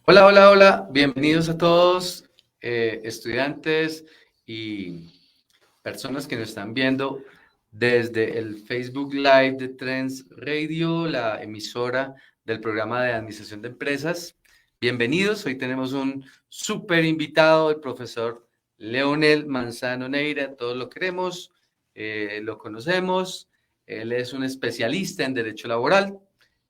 Hola, hola, hola. Bienvenidos a todos, estudiantes y personas que nos están viendo desde el Facebook Live de Trends Radio, la emisora del programa de Administración de Empresas. Bienvenidos. Hoy tenemos un súper invitado, el profesor Leonel Manzano Neira. Todos lo queremos, lo conocemos. Él es un especialista en derecho laboral.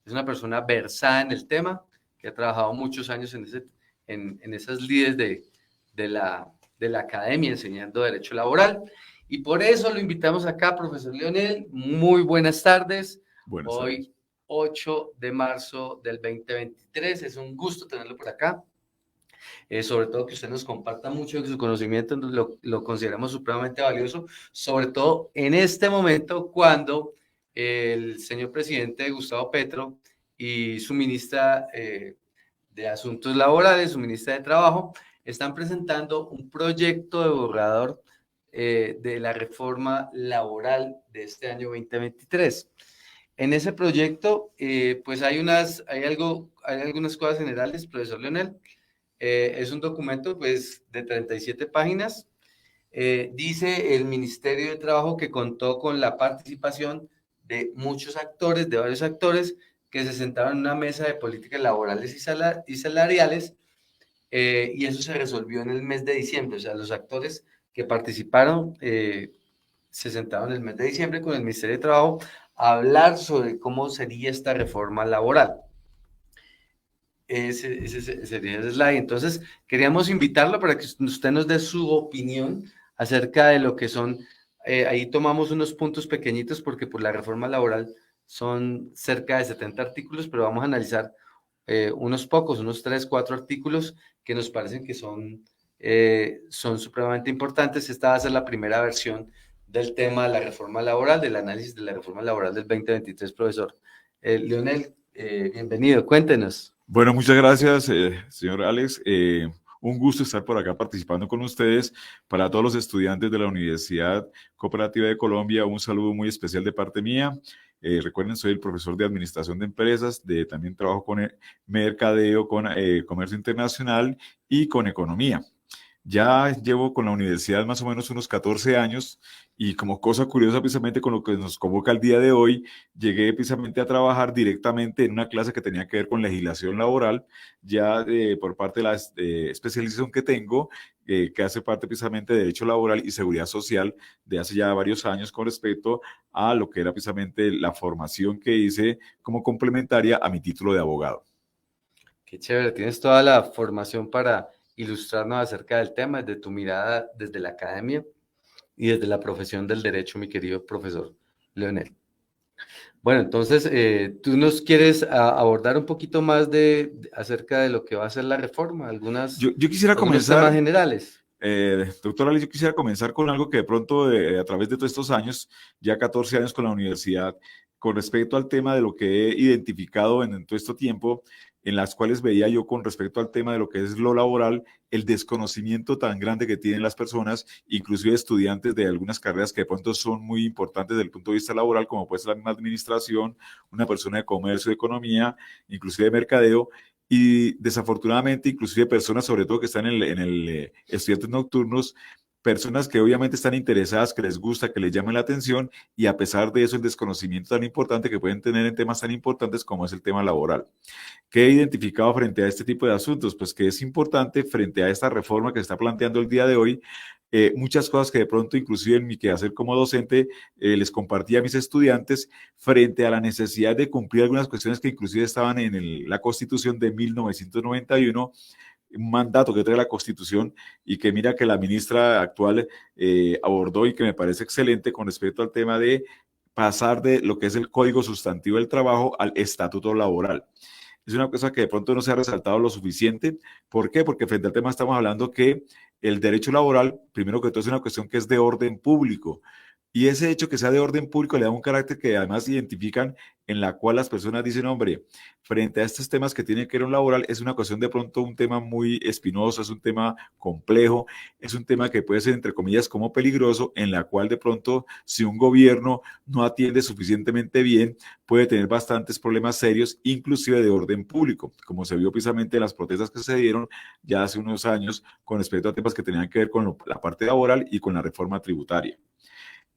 Es una persona versada en el tema que ha trabajado muchos años en esas lides de la academia enseñando derecho laboral. Y por eso lo invitamos acá, profesor Leonel. Muy buenas tardes. Buenas tardes. Hoy, 8 de marzo del 2023. Es un gusto tenerlo por acá. Sobre todo que usted nos comparta mucho de su conocimiento, lo consideramos supremamente valioso, sobre todo en este momento cuando el señor presidente Gustavo Petro y su ministra de Asuntos Laborales, su ministra de Trabajo, están presentando un proyecto de borrador de la reforma laboral de este año 2023. En ese proyecto, pues hay algunas cosas generales, profesor Leonel. Es un documento pues, de 37 páginas. Dice el Ministerio de Trabajo que contó con la participación de muchos actores, de varios actores, que se sentaron en una mesa de políticas laborales y salariales, y eso se resolvió en el mes de diciembre. O sea, los actores que participaron se sentaron en el mes de diciembre con el Ministerio de Trabajo a hablar sobre cómo sería esta reforma laboral. Ese sería el slide. Entonces, queríamos invitarlo para que usted nos dé su opinión acerca de lo que son, ahí tomamos unos puntos pequeñitos porque por la reforma laboral son cerca de 70 artículos, pero vamos a analizar unos pocos, unos 3, 4 artículos que nos parecen que son supremamente importantes. Esta va a ser la primera versión del tema de la reforma laboral, del análisis de la reforma laboral del 2023, profesor. Leonel, bienvenido, cuéntenos. Bueno, muchas gracias, señor Alex. Un gusto estar por acá participando con ustedes. Para todos los estudiantes de la Universidad Cooperativa de Colombia, un saludo muy especial de parte mía. Recuerden, soy el profesor de Administración de Empresas, también trabajo con mercadeo, con comercio internacional y con economía. Ya llevo con la universidad más o menos unos 14 años y como cosa curiosa precisamente con lo que nos convoca el día de hoy, llegué precisamente a trabajar directamente en una clase que tenía que ver con legislación laboral, ya por parte de la especialización que tengo, que hace parte precisamente de Derecho Laboral y Seguridad Social de hace ya varios años con respecto a lo que era precisamente la formación que hice como complementaria a mi título de abogado. Qué chévere, tienes toda la formación para ilustrarnos acerca del tema desde tu mirada, desde la academia y desde la profesión del derecho, mi querido profesor Leonel. Bueno, entonces, tú nos quieres abordar un poquito más acerca de lo que va a ser la reforma, Yo quisiera algunos temas comenzar. generales. Doctor Ali, yo quisiera comenzar con algo que de pronto, a través de todos estos años, ya 14 años con la universidad, con respecto al tema de lo que he identificado en todo este tiempo, en las cuales veía yo con respecto al tema de lo que es lo laboral, el desconocimiento tan grande que tienen las personas, inclusive estudiantes de algunas carreras que de pronto son muy importantes desde el punto de vista laboral, como puede ser la misma administración, una persona de comercio, de economía, inclusive de mercadeo, y desafortunadamente, inclusive personas, sobre todo que están en el estudiantes nocturnos, personas que obviamente están interesadas, que les gusta, que les llame la atención, y a pesar de eso, el desconocimiento tan importante que pueden tener en temas tan importantes como es el tema laboral. ¿Qué he identificado frente a este tipo de asuntos? Pues que es importante frente a esta reforma que se está planteando el día de hoy, muchas cosas que de pronto, inclusive en mi quehacer como docente, les compartí a mis estudiantes frente a la necesidad de cumplir algunas cuestiones que inclusive estaban en la Constitución de 1991, un mandato que trae la Constitución y que mira que la ministra actual abordó y que me parece excelente con respecto al tema de pasar de lo que es el Código Sustantivo del Trabajo al Estatuto Laboral. Es una cosa que de pronto no se ha resaltado lo suficiente. ¿Por qué? Porque frente al tema estamos hablando que el derecho laboral, primero que todo, es una cuestión que es de orden público. Y ese hecho que sea de orden público le da un carácter que además identifican, en la cual las personas dicen, hombre, frente a estos temas que tienen que ver con laboral, es una cuestión de pronto un tema muy espinoso, es un tema complejo, es un tema que puede ser, entre comillas, como peligroso, en la cual de pronto, si un gobierno no atiende suficientemente bien, puede tener bastantes problemas serios, inclusive de orden público, como se vio precisamente en las protestas que se dieron ya hace unos años con respecto a temas que tenían que ver con la parte laboral y con la reforma tributaria.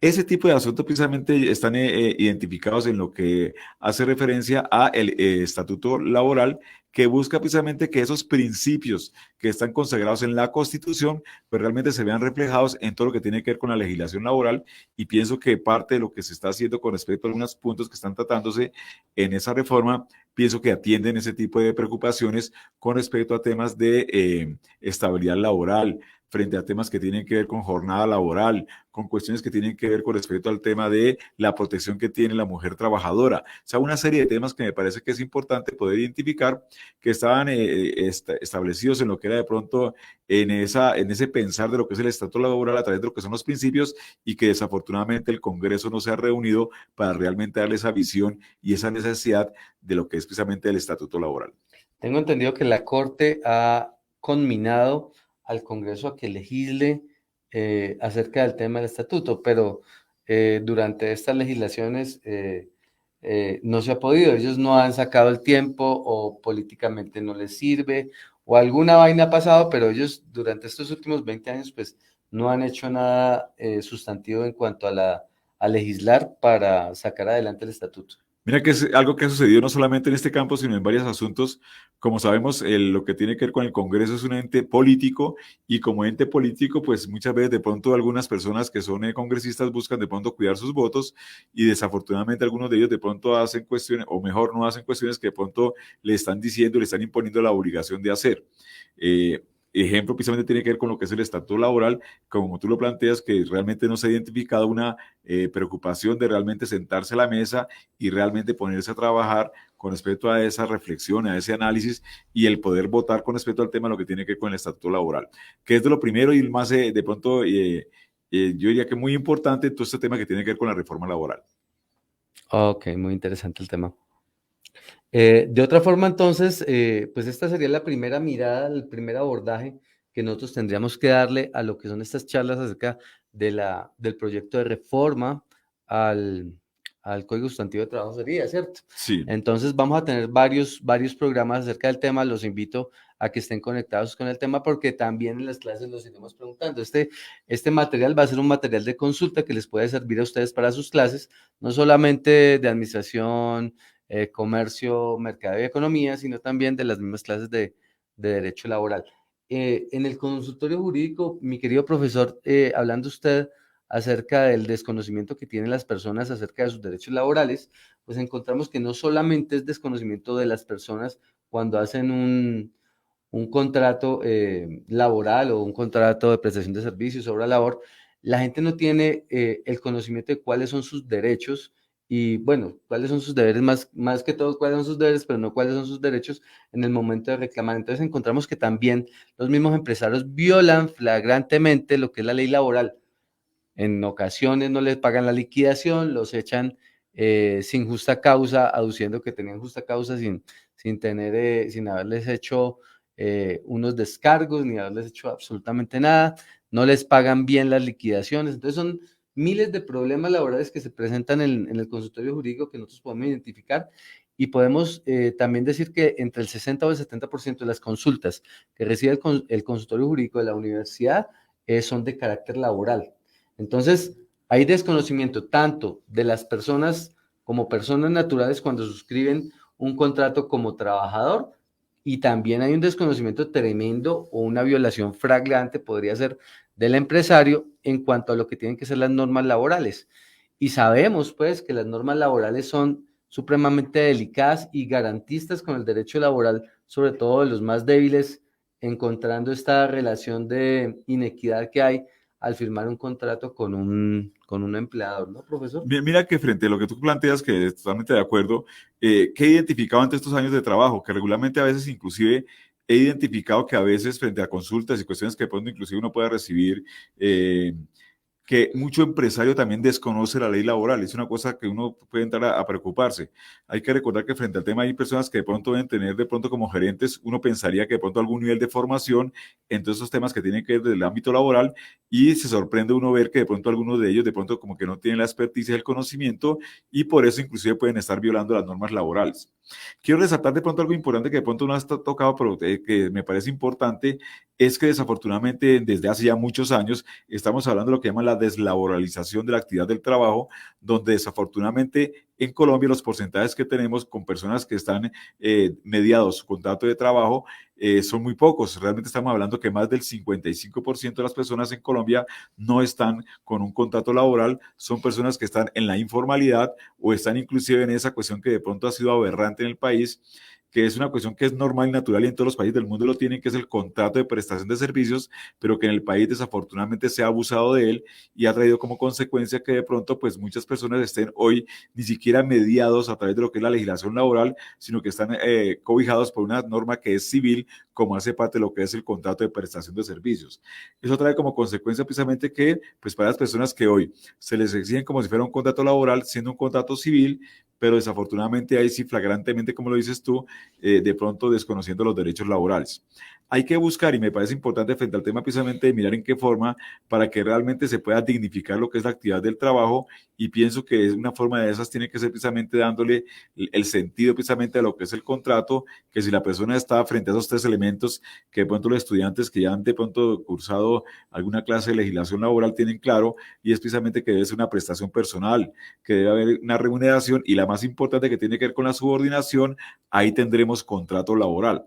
Ese tipo de asuntos precisamente están identificados en lo que hace referencia a el estatuto laboral, que busca precisamente que esos principios que están consagrados en la Constitución, pues realmente se vean reflejados en todo lo que tiene que ver con la legislación laboral, y pienso que parte de lo que se está haciendo con respecto a algunos puntos que están tratándose en esa reforma, pienso que atienden ese tipo de preocupaciones con respecto a temas de estabilidad laboral, frente a temas que tienen que ver con jornada laboral, con cuestiones que tienen que ver con respecto al tema de la protección que tiene la mujer trabajadora. O sea, una serie de temas que me parece que es importante poder identificar, que estaban establecidos en lo que era de pronto en ese pensar de lo que es el estatuto laboral a través de lo que son los principios, y que desafortunadamente el Congreso no se ha reunido para realmente darle esa visión y esa necesidad de lo que es precisamente el estatuto laboral. Tengo entendido que la Corte ha conminado al Congreso a que legisle acerca del tema del estatuto, pero durante estas legislaciones no se ha podido. Ellos no han sacado el tiempo o políticamente no les sirve o alguna vaina ha pasado, pero ellos durante estos últimos 20 años pues no han hecho nada sustantivo en cuanto a legislar para sacar adelante el estatuto. Mira que es algo que ha sucedido no solamente en este campo, sino en varios asuntos. Como sabemos, lo que tiene que ver con el Congreso es un ente político, y como ente político, pues muchas veces de pronto algunas personas que son congresistas buscan de pronto cuidar sus votos, y desafortunadamente algunos de ellos de pronto hacen cuestiones, o mejor no hacen cuestiones que de pronto le están diciendo, le están imponiendo la obligación de hacer. Eh, Ejemplo, precisamente tiene que ver con lo que es el estatuto laboral, como tú lo planteas, que realmente no se ha identificado una preocupación de realmente sentarse a la mesa y realmente ponerse a trabajar con respecto a esa reflexión, a ese análisis, y el poder votar con respecto al tema, lo que tiene que ver con el estatuto laboral, que es de lo primero y más de pronto, yo diría que muy importante todo este tema que tiene que ver con la reforma laboral. Ok, muy interesante el tema. De otra forma, entonces, pues esta sería la primera mirada, el primer abordaje que nosotros tendríamos que darle a lo que son estas charlas acerca del proyecto de reforma al, al Código Sustantivo de Trabajo sería, ¿cierto? Sí. Entonces vamos a tener varios programas acerca del tema, los invito a que estén conectados con el tema porque también en las clases los iremos preguntando. Este material va a ser un material de consulta que les puede servir a ustedes para sus clases, no solamente de administración, comercio, mercado y economía, sino también de las mismas clases de derecho laboral. En el consultorio jurídico, mi querido profesor, hablando usted acerca del desconocimiento que tienen las personas acerca de sus derechos laborales, pues encontramos que no solamente es desconocimiento de las personas cuando hacen un contrato laboral o un contrato de prestación de servicios, obra labor, la gente no tiene el conocimiento de cuáles son sus derechos y, bueno, cuáles son sus deberes, más que todo cuáles son sus deberes, pero no cuáles son sus derechos en el momento de reclamar. Entonces encontramos que también los mismos empresarios violan flagrantemente lo que es la ley laboral. En ocasiones no les pagan la liquidación, los echan sin justa causa, aduciendo que tenían justa causa sin haberles hecho unos descargos ni haberles hecho absolutamente nada, no les pagan bien las liquidaciones. Entonces son miles de problemas laborales que se presentan en el consultorio jurídico que nosotros podemos identificar y podemos también decir que entre el 60 o el 70% de las consultas que recibe el consultorio jurídico de la universidad son de carácter laboral. Entonces, hay desconocimiento tanto de las personas como personas naturales cuando suscriben un contrato como trabajador y también hay un desconocimiento tremendo o una violación flagrante, podría ser, del empresario en cuanto a lo que tienen que ser las normas laborales. Y sabemos, pues, que las normas laborales son supremamente delicadas y garantistas con el derecho laboral, sobre todo de los más débiles, encontrando esta relación de inequidad que hay al firmar un contrato con un empleador, ¿no, profesor? Mira que frente a lo que tú planteas, que estoy totalmente de acuerdo, ¿qué he identificado ante estos años de trabajo? Que regularmente a veces inclusive he identificado que a veces frente a consultas y cuestiones que de pronto inclusive uno pueda recibir, que mucho empresario también desconoce la ley laboral. Es una cosa que uno puede entrar a preocuparse. Hay que recordar que frente al tema hay personas que de pronto deben tener de pronto como gerentes, uno pensaría que de pronto algún nivel de formación en todos esos temas que tienen que ver del ámbito laboral y se sorprende uno ver que de pronto algunos de ellos de pronto como que no tienen la experticia y el conocimiento y por eso inclusive pueden estar violando las normas laborales. Quiero resaltar de pronto algo importante que de pronto no has tocado, pero que me parece importante, es que desafortunadamente desde hace ya muchos años estamos hablando de lo que llaman la deslaboralización de la actividad del trabajo, donde desafortunadamente en Colombia los porcentajes que tenemos con personas que están mediados su contrato de trabajo son muy pocos. Realmente estamos hablando que más del 55% de las personas en Colombia no están con un contrato laboral, son personas que están en la informalidad o están inclusive en esa cuestión que de pronto ha sido aberrante en el país, que es una cuestión que es normal y natural y en todos los países del mundo lo tienen, que es el contrato de prestación de servicios, pero que en el país desafortunadamente se ha abusado de él y ha traído como consecuencia que de pronto pues muchas personas estén hoy ni siquiera mediados a través de lo que es la legislación laboral, sino que están cobijados por una norma que es civil, como hace parte de lo que es el contrato de prestación de servicios. Eso trae como consecuencia precisamente que pues para las personas que hoy se les exigen como si fuera un contrato laboral, siendo un contrato civil, pero desafortunadamente ahí sí flagrantemente, como lo dices tú, de pronto desconociendo los derechos laborales. Hay que buscar, y me parece importante frente al tema precisamente de mirar en qué forma para que realmente se pueda dignificar lo que es la actividad del trabajo, y pienso que una forma de esas tiene que ser precisamente dándole el sentido precisamente a lo que es el contrato, que si la persona está frente a esos tres elementos que de pronto los estudiantes que ya han de pronto cursado alguna clase de legislación laboral tienen claro, y es precisamente que debe ser una prestación personal, que debe haber una remuneración y la más importante que tiene que ver con la subordinación, ahí tendremos contrato laboral.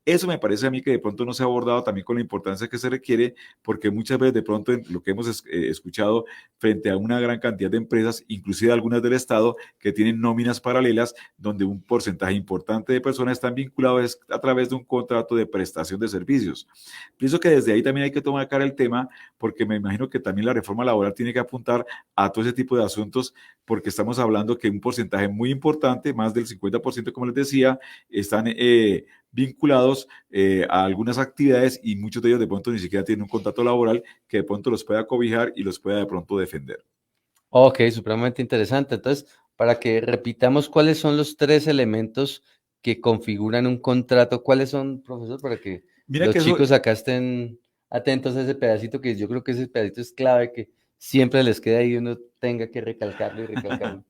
Eso me parece a mí que de pronto no se ha abordado también con la importancia que se requiere, porque muchas veces de pronto en lo que hemos escuchado frente a una gran cantidad de empresas, inclusive algunas del Estado, que tienen nóminas paralelas, donde un porcentaje importante de personas están vinculadas a través de un contrato de prestación de servicios. Pienso que desde ahí también hay que tomar cara el tema, porque me imagino que también la reforma laboral tiene que apuntar a todo ese tipo de asuntos, porque estamos hablando que un porcentaje muy importante, más del 50%, como les decía, están vinculados a algunas actividades y muchos de ellos de pronto ni siquiera tienen un contrato laboral que de pronto los pueda cobijar y los pueda de pronto defender. Ok, supremamente interesante. Entonces, para que repitamos cuáles son los tres elementos que configuran un contrato, ¿cuáles son, profesor? Para que Mira los que eso, chicos acá estén atentos a ese pedacito, que yo creo que ese pedacito es clave, que siempre les queda ahí y uno tenga que recalcarlo y recalcarlo.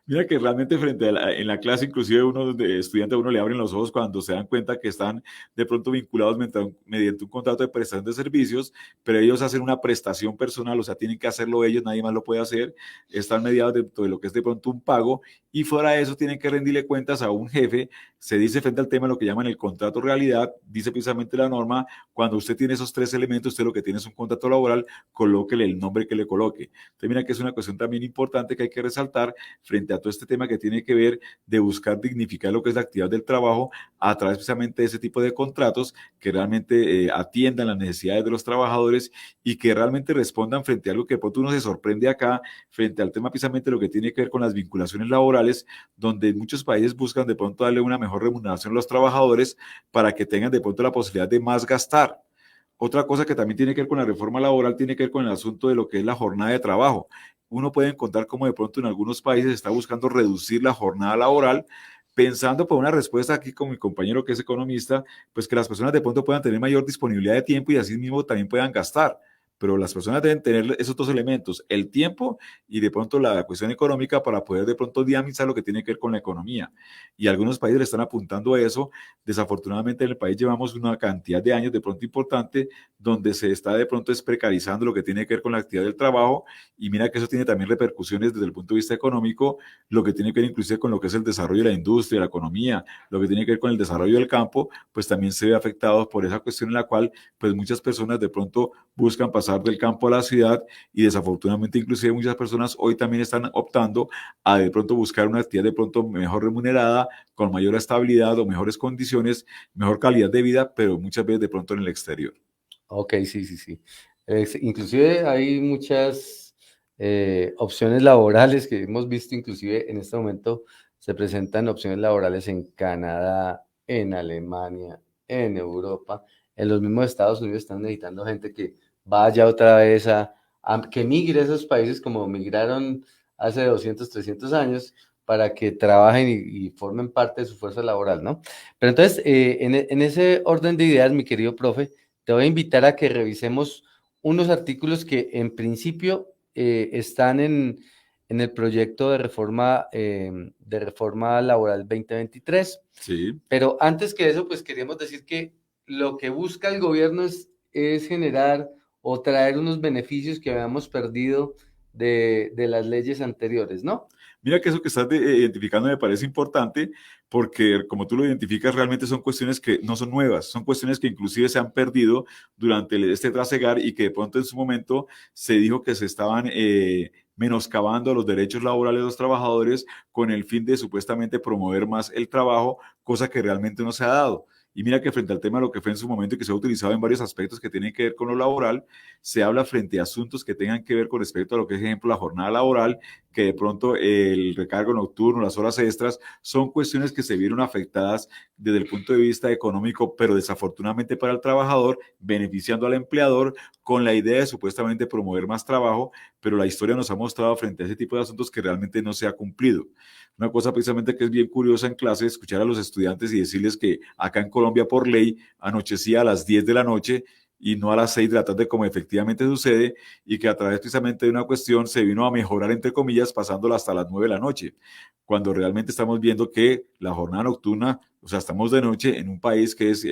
Mira que realmente frente a en la clase, inclusive uno de estudiante, a uno le abren los ojos cuando se dan cuenta que están de pronto vinculados mediante un contrato de prestación de servicios, pero ellos hacen una prestación personal, o sea, tienen que hacerlo ellos, nadie más lo puede hacer, están mediados dentro de lo que es de pronto un pago, y fuera de eso tienen que rendirle cuentas a un jefe. Se dice frente al tema lo que llaman el contrato realidad, dice precisamente la norma, cuando usted tiene esos tres elementos, usted lo que tiene es un contrato laboral, colóquele el nombre que le coloque. Entonces mira que es una cuestión también importante que hay que resaltar frente a todo este tema que tiene que ver de buscar dignificar lo que es la actividad del trabajo a través precisamente de ese tipo de contratos que realmente atiendan las necesidades de los trabajadores y que realmente respondan frente a algo que de pronto uno se sorprende acá, frente al tema precisamente lo que tiene que ver con las vinculaciones laborales, donde muchos países buscan de pronto darle una mejor remuneración a los trabajadores para que tengan de pronto la posibilidad de más gastar. Otra cosa que también tiene que ver con la reforma laboral tiene que ver con el asunto de lo que es la jornada de trabajo. Uno puede encontrar como de pronto en algunos países está buscando reducir la jornada laboral, pensando por una respuesta aquí con mi compañero que es economista, pues que las personas de pronto puedan tener mayor disponibilidad de tiempo y así mismo también puedan gastar. Pero las personas deben tener esos dos elementos, el tiempo y de pronto la cuestión económica para poder de pronto dinamizar lo que tiene que ver con la economía. Y algunos países le están apuntando a eso. Desafortunadamente en el país llevamos una cantidad de años de pronto importante donde se está de pronto precarizando lo que tiene que ver con la actividad del trabajo, y mira que eso tiene también repercusiones desde el punto de vista económico, lo que tiene que ver inclusive con lo que es el desarrollo de la industria, la economía, lo que tiene que ver con el desarrollo del campo, pues también se ve afectado por esa cuestión en la cual pues muchas personas de pronto buscan pasar del campo a la ciudad, y desafortunadamente inclusive muchas personas hoy también están optando a de pronto buscar una actividad de pronto mejor remunerada, con mayor estabilidad o mejores condiciones, mejor calidad de vida, pero muchas veces de pronto en el exterior. Ok, sí, sí, sí. Inclusive hay muchas opciones laborales que hemos visto, inclusive en este momento se presentan opciones laborales en Canadá, en Alemania, en Europa, en los mismos Estados Unidos están necesitando gente que vaya otra vez que migre a esos países como migraron hace 200, 300 años para que trabajen y formen parte de su fuerza laboral, ¿no? Pero entonces, en ese orden de ideas, mi querido profe, te voy a invitar a que revisemos unos artículos que en principio están en el proyecto de reforma laboral 2023. Sí. Pero antes que eso, pues queríamos decir que lo que busca el gobierno es generar o traer unos beneficios que habíamos perdido de las leyes anteriores, ¿no? Mira que eso que estás identificando me parece importante porque como tú lo identificas realmente son cuestiones que no son nuevas, son cuestiones que inclusive se han perdido durante este trasegar y que de pronto en su momento se dijo que se estaban menoscabando los derechos laborales de los trabajadores con el fin de supuestamente promover más el trabajo, cosa que realmente no se ha dado. Y mira que frente al tema de lo que fue en su momento y que se ha utilizado en varios aspectos que tienen que ver con lo laboral, se habla frente a asuntos que tengan que ver con respecto a lo que es, ejemplo, la jornada laboral, que de pronto el recargo nocturno, las horas extras, son cuestiones que se vieron afectadas desde el punto de vista económico, pero desafortunadamente para el trabajador, beneficiando al empleador con la idea de supuestamente promover más trabajo, pero la historia nos ha mostrado frente a ese tipo de asuntos que realmente no se ha cumplido. Una cosa precisamente que es bien curiosa en clase, escuchar a los estudiantes y decirles que acá en Colombia por ley anochecía a las 10 de la noche y no a las 6 de la tarde como efectivamente sucede, y que a través precisamente de una cuestión se vino a mejorar, entre comillas, pasándola hasta las 9 de la noche, cuando realmente estamos viendo que la jornada nocturna, o sea, estamos de noche en un país que es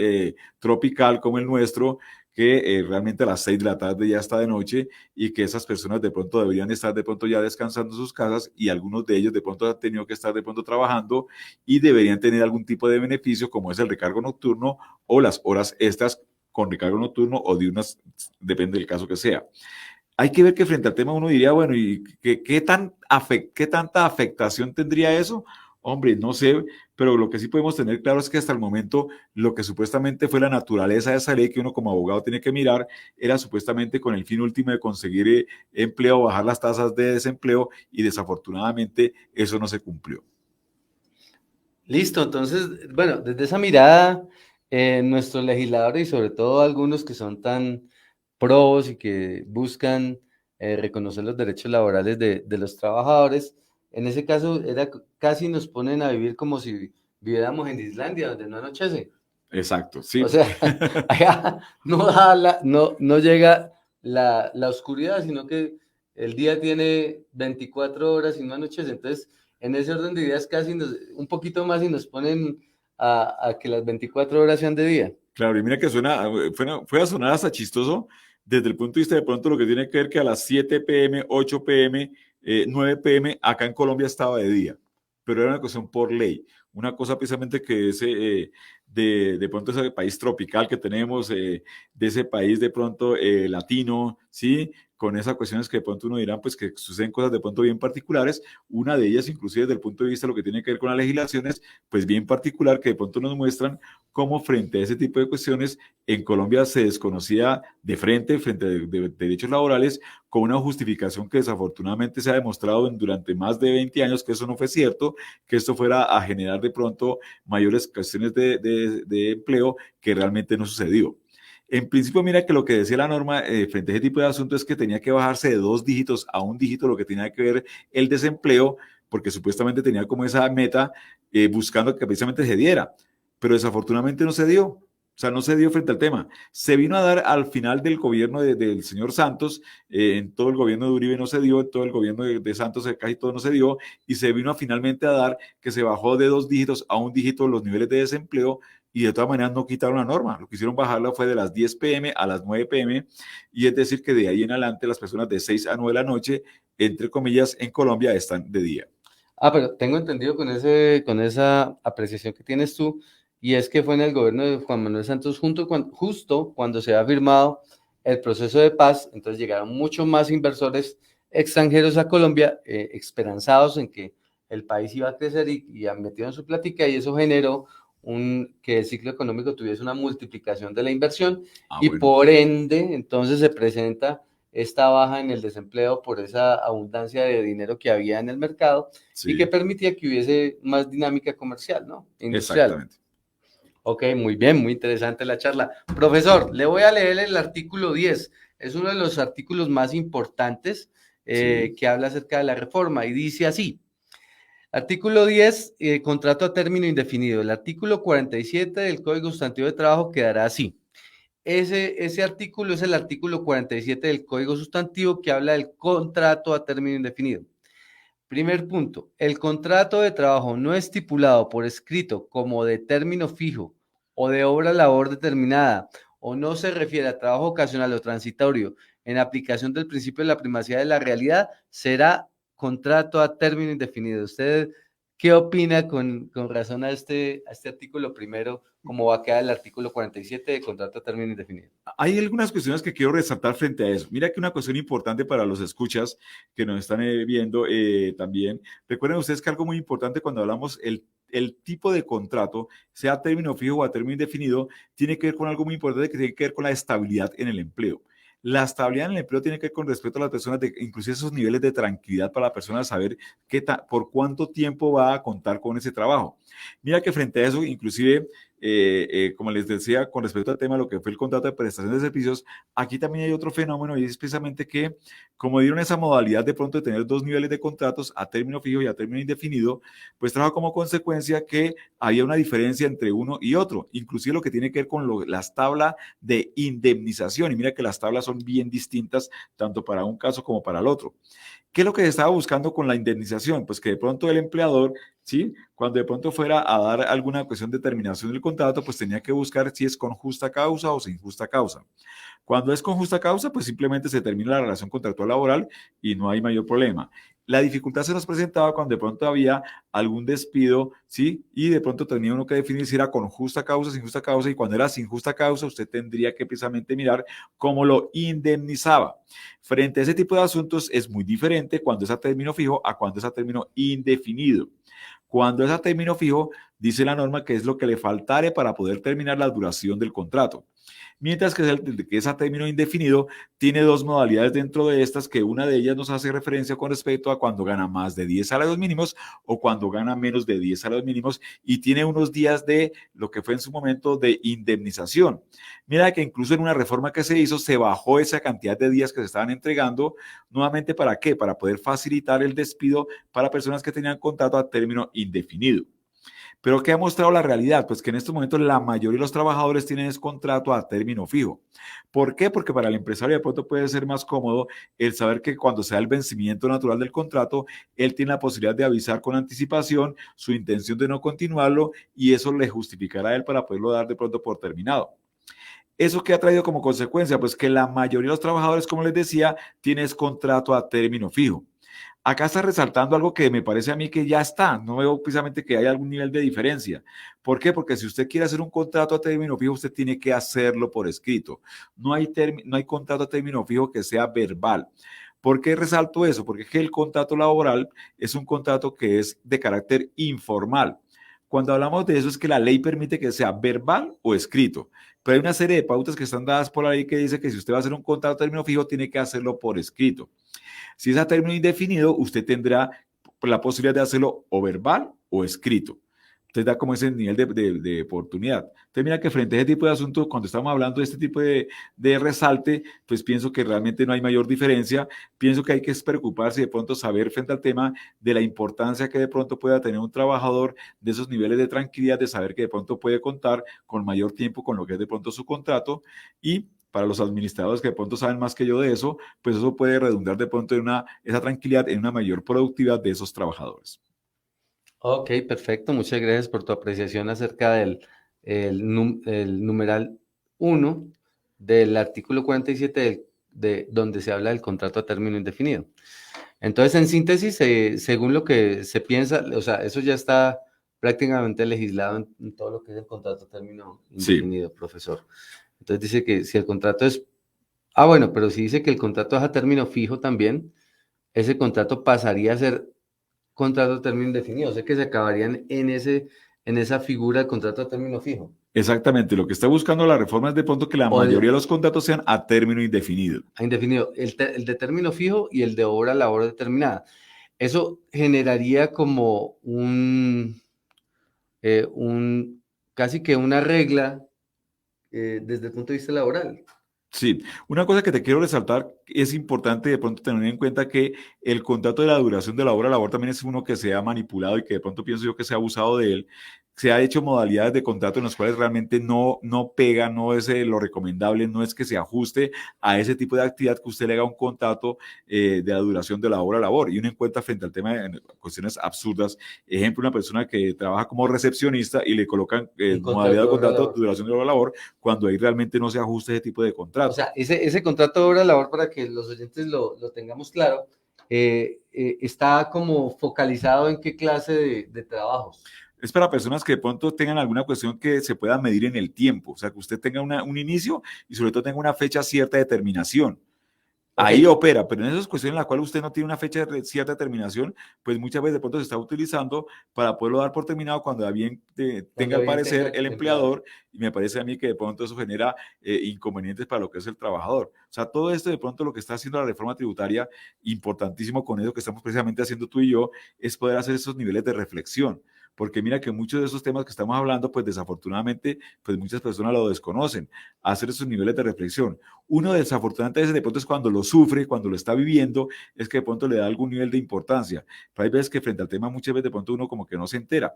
tropical como el nuestro, que realmente a las 6 de la tarde ya está de noche y que esas personas de pronto deberían estar de pronto ya descansando en sus casas y algunos de ellos de pronto han tenido que estar de pronto trabajando y deberían tener algún tipo de beneficio como es el recargo nocturno o las horas extras con recargo nocturno o diurnas, depende del caso que sea. Hay que ver que frente al tema uno diría, bueno, ¿y qué tanta afectación tendría eso? Hombre, no sé, pero lo que sí podemos tener claro es que hasta el momento lo que supuestamente fue la naturaleza de esa ley que uno como abogado tiene que mirar era supuestamente con el fin último de conseguir empleo, bajar las tasas de desempleo y desafortunadamente eso no se cumplió. Listo, entonces, bueno, desde esa mirada, nuestros legisladores y sobre todo algunos que son tan pros y que buscan reconocer los derechos laborales de los trabajadores, en ese caso casi nos ponen a vivir como si viviéramos en Islandia, donde no anochece. Exacto, O sí. sea, allá no llega la oscuridad, sino que el día tiene 24 horas y no anochece. Entonces, en ese orden de ideas casi un poquito más y nos ponen a que las 24 horas sean de día. Claro, y mira que fue a sonar hasta chistoso desde el punto de vista de pronto lo que tiene que ver que a las 7 p.m., 8 p.m., 9 p.m., acá en Colombia estaba de día, pero era una cuestión por ley, una cosa precisamente que ese, de pronto ese país tropical que tenemos, de ese país de pronto latino, ¿sí? Con esas cuestiones que de pronto uno dirá, pues que suceden cosas de pronto bien particulares, una de ellas inclusive desde el punto de vista de lo que tiene que ver con las legislaciones, pues bien particular que de pronto nos muestran cómo frente a ese tipo de cuestiones en Colombia se desconocía de frente de derechos laborales, con una justificación que desafortunadamente se ha demostrado durante más de 20 años que eso no fue cierto, que esto fuera a generar de pronto mayores cuestiones de empleo que realmente no sucedió. En principio, mira que lo que decía la norma frente a ese tipo de asuntos es que tenía que bajarse de 2 dígitos a 1 dígito lo que tenía que ver el desempleo, porque supuestamente tenía como esa meta buscando que precisamente se diera, pero desafortunadamente no se dio. O sea, no se dio frente al tema. Se vino a dar al final del gobierno del señor Santos, en todo el gobierno de Uribe no se dio, en todo el gobierno de Santos casi todo no se dio, y se vino finalmente a dar que se bajó de 2 dígitos a 1 dígito los niveles de desempleo, y de todas maneras no quitaron la norma. Lo que hicieron bajarla fue de las 10 p.m. a las 9 p.m., y es decir que de ahí en adelante las personas de 6 a 9 de la noche, entre comillas, en Colombia están de día. Pero tengo entendido con esa apreciación que tienes tú, y es que fue en el gobierno de Juan Manuel Santos justo cuando se ha firmado el proceso de paz, entonces llegaron muchos más inversores extranjeros a Colombia, esperanzados en que el país iba a crecer y han metido en su plática, y eso generó que el ciclo económico tuviese una multiplicación de la inversión, y Bueno. por ende, entonces se presenta esta baja en el desempleo por esa abundancia de dinero que había en el mercado y que Sí, permitía que hubiese más dinámica comercial, ¿no? Industrial. exactamente. Ok, muy bien, muy interesante la charla. Profesor, le voy a leer el artículo 10. Es uno de los artículos más importantes Sí. que habla acerca de la reforma y dice así. Artículo 10, contrato a término indefinido. El artículo 47 del Código Sustantivo de Trabajo quedará así. Ese artículo es el artículo 47 del Código Sustantivo que habla del contrato a término indefinido. Primer punto, el contrato de trabajo no estipulado por escrito como de término fijo o de obra labor determinada o no se refiere a trabajo ocasional o transitorio en aplicación del principio de la primacía de la realidad será contrato a término indefinido. ¿Usted qué opina con razón a este artículo primero, cómo va a quedar el artículo 47 de contrato a término indefinido? Hay algunas cuestiones que quiero resaltar frente a eso. Mira que una cuestión importante para los escuchas que nos están viendo también. Recuerden ustedes que algo muy importante cuando hablamos el tipo de contrato, sea a término fijo o a término indefinido, tiene que ver con algo muy importante que tiene que ver con la estabilidad en el empleo. La estabilidad en el empleo tiene que ver con respeto a las personas, inclusive esos niveles de tranquilidad para la persona saber por cuánto tiempo va a contar con ese trabajo. Mira que frente a eso, inclusive como les decía, con respecto al tema de lo que fue el contrato de prestación de servicios, aquí también hay otro fenómeno y es precisamente que, como dieron esa modalidad de pronto de tener dos niveles de contratos a término fijo y a término indefinido, pues trajo como consecuencia que había una diferencia entre uno y otro, inclusive lo que tiene que ver con las tablas de indemnización. Y mira que las tablas son bien distintas, tanto para un caso como para el otro. ¿Qué es lo que se estaba buscando con la indemnización? Pues que de pronto el empleador, ¿sí? Cuando de pronto fuera a dar alguna cuestión de terminación del contrato, pues tenía que buscar si es con justa causa o sin justa causa. Cuando es con justa causa, pues simplemente se termina la relación contractual laboral y no hay mayor problema. La dificultad se nos presentaba cuando de pronto había algún despido, ¿sí? Y de pronto tenía uno que definir si era con justa causa, sin justa causa, y cuando era sin justa causa, usted tendría que precisamente mirar cómo lo indemnizaba. Frente a ese tipo de asuntos es muy diferente cuando es a término fijo a cuando es a término indefinido. Cuando es a término fijo, dice la norma que es lo que le faltare para poder terminar la duración del contrato. Mientras que es a término indefinido, tiene dos modalidades dentro de estas, que una de ellas nos hace referencia con respecto a cuando gana más de 10 salarios mínimos o cuando gana menos de 10 salarios mínimos y tiene unos días de lo que fue en su momento de indemnización. Mira que incluso en una reforma que se hizo, se bajó esa cantidad de días que se estaban entregando, nuevamente ¿para qué? Para poder facilitar el despido para personas que tenían contrato a término indefinido. Pero ¿qué ha mostrado la realidad? Pues que en estos momentos la mayoría de los trabajadores tienen ese contrato a término fijo. ¿Por qué? Porque para el empresario de pronto puede ser más cómodo el saber que cuando sea el vencimiento natural del contrato, él tiene la posibilidad de avisar con anticipación su intención de no continuarlo y eso le justificará a él para poderlo dar de pronto por terminado. ¿Eso qué ha traído como consecuencia? Pues que la mayoría de los trabajadores, como les decía, tienen contrato a término fijo. Acá está resaltando algo que me parece a mí que ya está. No veo precisamente que haya algún nivel de diferencia. ¿Por qué? Porque si usted quiere hacer un contrato a término fijo, usted tiene que hacerlo por escrito. No hay contrato a término fijo que sea verbal. ¿Por qué resalto eso? Porque es que el contrato laboral es un contrato que es de carácter informal. Cuando hablamos de eso es que la ley permite que sea verbal o escrito, pero hay una serie de pautas que están dadas por la ley que dice que si usted va a hacer un contrato a término fijo, tiene que hacerlo por escrito. Si es a término indefinido, usted tendrá la posibilidad de hacerlo o verbal o escrito. Entonces da como ese nivel de oportunidad. Entonces mira que frente a ese tipo de asuntos, cuando estamos hablando de este tipo de resalte, pues pienso que realmente no hay mayor diferencia. Pienso que hay que preocuparse y de pronto saber frente al tema de la importancia que de pronto pueda tener un trabajador de esos niveles de tranquilidad, de saber que de pronto puede contar con mayor tiempo con lo que es de pronto su contrato y para los administradores que de pronto saben más que yo de eso, pues eso puede redundar de pronto en esa tranquilidad, en una mayor productividad de esos trabajadores. Ok, perfecto. Muchas gracias por tu apreciación acerca del el numeral 1 del artículo 47 de donde se habla del contrato a término indefinido. Entonces, en síntesis, según lo que se piensa, o sea, eso ya está prácticamente legislado en todo lo que es el contrato a término Sí, indefinido, profesor. Entonces dice que si el contrato es, ah, bueno, pero si dice que el contrato es a término fijo también, ese contrato pasaría a ser contrato a término indefinido, o sea que se acabarían en esa figura de contrato a término fijo. exactamente. Lo que está buscando la reforma es de pronto que la O mayoría de los contratos sean a término indefinido. a indefinido, el de término fijo y el de obra labor determinada. Eso generaría como un casi que una regla desde el punto de vista laboral. Sí, una cosa que te quiero resaltar, es importante de pronto tener en cuenta que el contrato de la duración de la obra labor también es uno que se ha manipulado y que de pronto pienso yo que se ha abusado de él. Se ha hecho modalidades de contrato en las cuales realmente no pega, no es lo recomendable, no es que se ajuste a ese tipo de actividad que usted le haga un contrato de la duración de la obra labor. Y uno encuentra frente al tema de cuestiones absurdas, ejemplo, una persona que trabaja como recepcionista y le colocan Un modalidad contrato de de obra contrato de labor. duración de la obra labor cuando ahí realmente no se ajusta ese tipo de O contrato. sea, ese contrato de obra labor, para que los oyentes lo tengamos claro, está como focalizado en qué clase de trabajos. Es para personas que de pronto tengan alguna cuestión que se pueda medir en el tiempo, o sea, que usted tenga un inicio y sobre todo tenga una fecha cierta de terminación. Ok, Ahí opera, pero en esas cuestiones en las cuales usted no tiene una fecha de cierta terminación, pues muchas veces de pronto se está utilizando para poderlo dar por terminado cuando bien tenga cuando al bien tenga parecer el el empleador. empleador, y me parece a mí que de pronto eso genera inconvenientes para lo que es el trabajador. O sea, todo esto de pronto lo que está haciendo la reforma tributaria, importantísimo con eso que estamos precisamente haciendo tú y yo, es poder hacer esos niveles de reflexión. Porque mira que muchos de esos temas que estamos hablando, pues desafortunadamente, pues muchas personas lo desconocen. Hacer esos niveles de reflexión. Uno desafortunadamente de pronto es cuando lo sufre, cuando lo está viviendo, es que de pronto le da algún nivel de importancia. Pero hay veces que frente al tema muchas veces de pronto uno como que no se entera.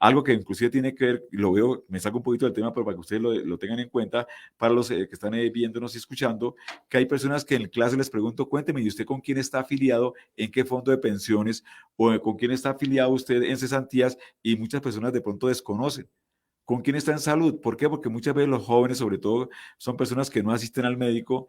Algo que inclusive tiene que ver, lo veo, me saco un poquito del tema, pero para que ustedes lo tengan en cuenta, para los que están viéndonos y escuchando, que hay personas que en clase les pregunto, cuénteme, ¿y usted con quién está afiliado? ¿En qué fondo de pensiones? ¿O con quién está afiliado usted en cesantías? Y muchas personas de pronto desconocen. ¿Con quién está en salud? ¿Por qué? Porque muchas veces los jóvenes, sobre todo, son personas que no asisten al médico,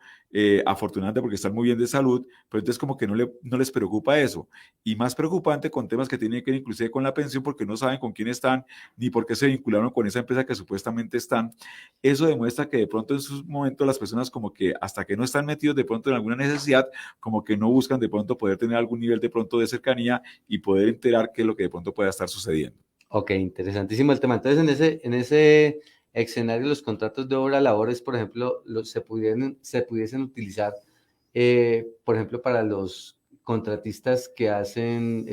afortunadamente porque están muy bien de salud, pero entonces como que no les preocupa eso. Y más preocupante con temas que tienen que ver inclusive con la pensión, porque no saben con quién están, ni por qué se vincularon con esa empresa que supuestamente están. Eso demuestra que de pronto en sus momentos las personas como que hasta que no están metidos de pronto en alguna necesidad, como que no buscan de pronto poder tener algún nivel de pronto de cercanía y poder enterar qué es lo que de pronto pueda estar sucediendo. Ok, interesantísimo el tema. Entonces, en ese escenario, los contratos de obra labores, por ejemplo, se pudiesen utilizar, por ejemplo, para los contratistas que hacen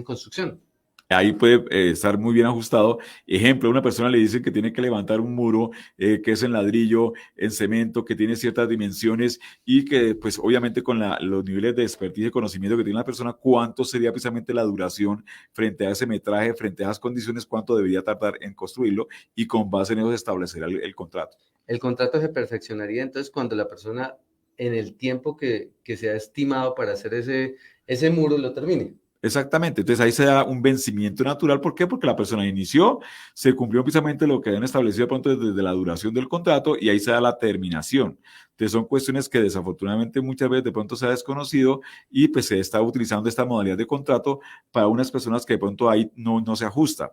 construcción. Ahí puede estar muy bien ajustado. Ejemplo, a una persona le dicen que tiene que levantar un muro que es en ladrillo, en cemento, que tiene ciertas dimensiones y que pues obviamente con los niveles de expertise y conocimiento que tiene la persona, cuánto sería precisamente la duración frente a ese metraje, frente a esas condiciones, cuánto debería tardar en construirlo y con base en eso establecer el contrato. El contrato se perfeccionaría entonces cuando la persona, en el tiempo que se ha estimado para hacer ese muro, lo termine. Exactamente, entonces ahí se da un vencimiento natural. ¿Por qué? Porque la persona inició, se cumplió precisamente lo que habían establecido de pronto desde la duración del contrato y ahí se da la terminación. Entonces son cuestiones que desafortunadamente muchas veces de pronto se ha desconocido y pues se está utilizando esta modalidad de contrato para unas personas que de pronto ahí no se ajusta.